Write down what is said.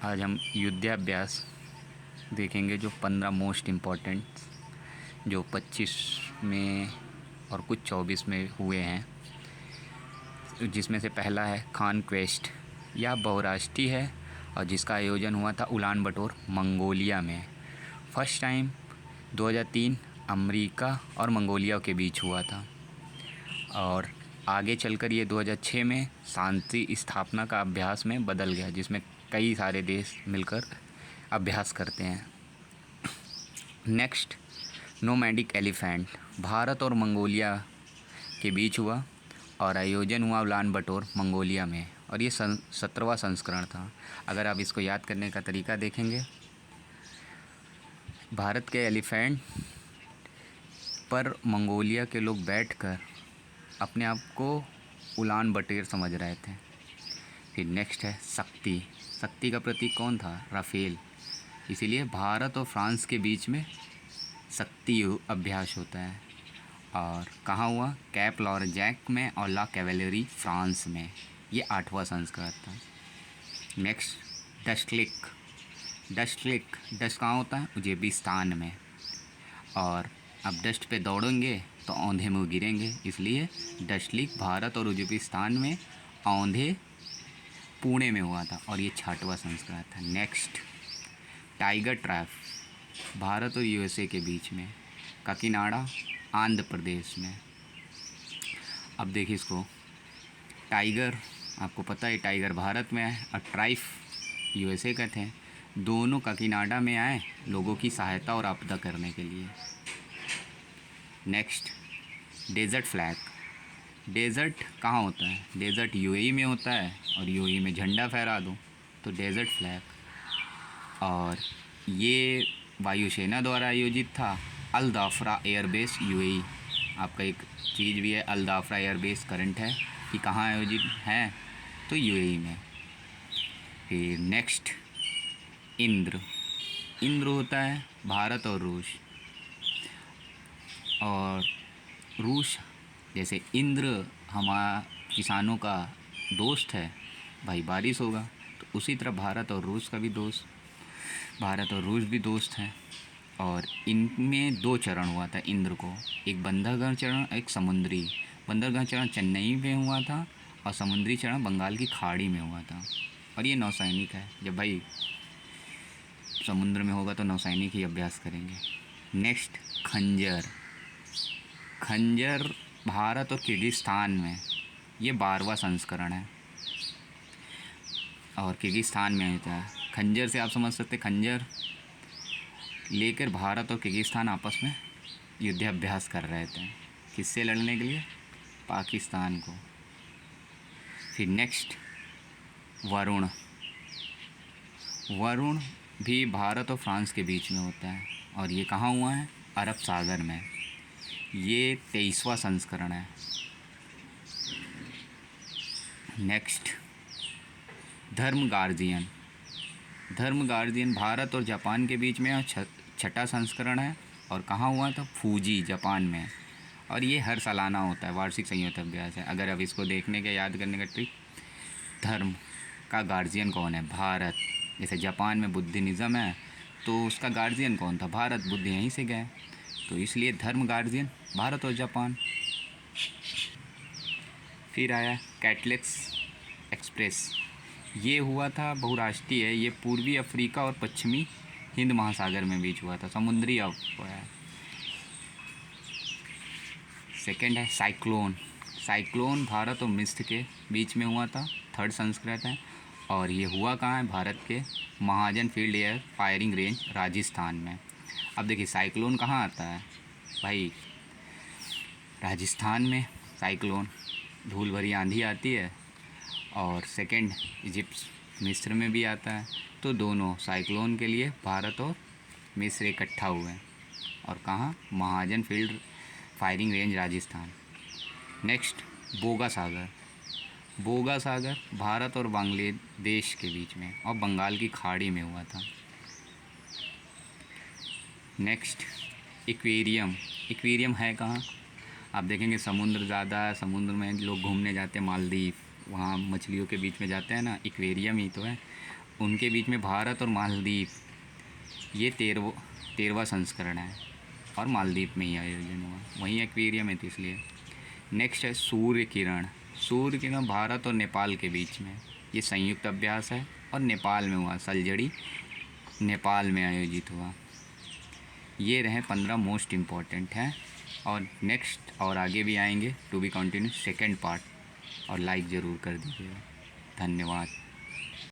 आज हम युद्धाभ्यास देखेंगे जो 15 मोस्ट इम्पॉर्टेंट, जो 25 में और कुछ 24 में हुए हैं, जिसमें से पहला है खान क्वेस्ट। यह बहुराष्ट्रीय है और जिसका आयोजन हुआ था उलान बटोर, मंगोलिया में। फर्स्ट टाइम 2003 अमेरिका और मंगोलिया के बीच हुआ था और आगे चलकर ये 2006 में शांति स्थापना का अभ्यास में बदल गया, जिसमें कई सारे देश मिलकर अभ्यास करते हैं। नेक्स्ट, नोमैडिक एलिफेंट भारत और मंगोलिया के बीच हुआ और आयोजन हुआ उलान बटोर, मंगोलिया में, और ये 17वां संस्करण था। अगर आप इसको याद करने का तरीका देखेंगे, भारत के एलिफेंट पर मंगोलिया के लोग बैठकर अपने आप को उलान बटेर समझ रहे थे। फिर नेक्स्ट है शक्ति। शक्ति का प्रतीक कौन था? राफेल। इसीलिए भारत और फ्रांस के बीच में शक्ति अभ्यास होता है। और कहाँ हुआ? कैप लॉरजैक में और ला कैवेलरी, फ्रांस में। ये 8वां संस्करण था। नेक्स्ट, डस्टलिक। डस्ट कहाँ होता है? उज्बेकिस्तान में। और अब डस्ट पे दौड़ेंगे तो औंधे मुँह गिरेंगे, इसलिए डस्टलिक भारत और उज्बेकिस्तान में, औंधे पुणे में हुआ था और ये 6वां संस्करण था। नेक्स्ट, टाइगर ट्रैप भारत और यूएसए के बीच में, काकीनाडा, आंध्र प्रदेश में। अब देखिए इसको, टाइगर आपको पता है टाइगर भारत में है और ट्राइफ यूएसए का थे। दोनों काकीनाडा में आए लोगों की सहायता और आपदा करने के लिए। Next, desert flag. डेजर्ट कहाँ होता है? डेजर्ट यूएई में होता है और यूएई में झंडा फहरा दो तो डेजर्ट फ्लैग। और ये वायुसेना द्वारा आयोजित था, अल दाफरा एयरबेस, यूएई। आपका एक चीज़ भी है, अल दाफरा एयरबेस करंट है कि कहाँ आयोजित है, तो यूएई में। फिर नेक्स्ट, इंद्र। इंद्र होता है भारत और रूस। और रूस, जैसे इंद्र हमारा किसानों का दोस्त है, भाई बारिश होगा, तो उसी तरह भारत और रूस का भी दोस्त, भारत और रूस भी दोस्त हैं। और इनमें 2 चरण हुआ था इंद्र को, एक बंदरगाह चरण, एक समुद्री। बंदरगाह चरण चेन्नई में हुआ था और समुद्री चरण बंगाल की खाड़ी में हुआ था। और ये नौसैनिक है, जब भाई समुद्र में होगा तो नौसैनिक ही अभ्यास करेंगे। नेक्स्ट, खंजर। खंजर भारत और किर्गिस्तान में, ये 12वां संस्करण है और किर्गिस्तान में होता है। खंजर से आप समझ सकते, खंजर लेकर भारत और किर्गिस्तान आपस में युद्धाभ्यास कर रहे थे, किससे लड़ने के लिए? पाकिस्तान को। फिर नेक्स्ट, वरुण। वरुण भी भारत और फ्रांस के बीच में होता है और ये कहाँ हुआ है? अरब सागर में। ये 23वां संस्करण है। नेक्स्ट, धर्म गार्जियन। धर्म गार्जियन भारत और जापान के बीच में 6ठा संस्करण है और कहाँ हुआ था? फूजी, जापान में। और ये हर सालाना होता है, वार्षिक संयुक्त अभ्यास है। अगर अब इसको देखने के, याद करने का ट्रिक, धर्म का गार्जियन कौन है? भारत। जैसे जापान में बुद्धिज़्म है तो उसका गार्जियन कौन था? भारत। बुद्ध यहीं से गए, तो इसलिए धर्म गार्जियन भारत और जापान। फिर आया कैटलेक्स एक्सप्रेस। ये हुआ था बहुराष्ट्रीय है, ये पूर्वी अफ्रीका और पश्चिमी हिंद महासागर में बीच हुआ था, समुद्री हुआ है। सेकेंड है साइक्लोन। साइक्लोन भारत और मिस्र के बीच में हुआ था, 3rd संस्करण है और ये हुआ कहाँ है? भारत के Mahajan field air firing range, Rajasthan में। अब देखिए साइक्लोन कहाँ आता है भाई? राजस्थान में साइक्लोन, धूल भरी आंधी आती है। और सेकंड, इजिप्ट मिस्र में भी आता है। तो दोनों साइक्लोन के लिए भारत और मिस्र इकट्ठा हुए हैं और कहाँ? Mahajan field firing range, Rajasthan. Next, Boga Sagar. Boga Sagar Bharat और बांग्लादेश के बीच में और बंगाल की खाड़ी में हुआ था। Next, aquarium. एक्वेरियम है कहाँ? आप देखेंगे समुद्र ज़्यादा है, समुद्र में लोग घूमने जाते हैं, मालदीव, वहाँ मछलियों के बीच में जाते हैं ना, एक्वेरियम ही तो है। उनके बीच में भारत और मालदीव ये 13वां संस्करण है और मालदीव में ही आयोजन हुआ, वहीं एक्वेरियम है तो इसलिए। नेक्स्ट है सूर्य किरण। सूर्य किरण भारत और नेपाल के बीच में, ये संयुक्त अभ्यास है और नेपाल में हुआ, सलजड़ी नेपाल में आयोजित हुआ। ये रहे 15 मोस्ट इम्पॉर्टेंट हैं और नेक्स्ट और आगे भी आएंगे, to be continue second part, और लाइक ज़रूर कर दीजिएगा। धन्यवाद।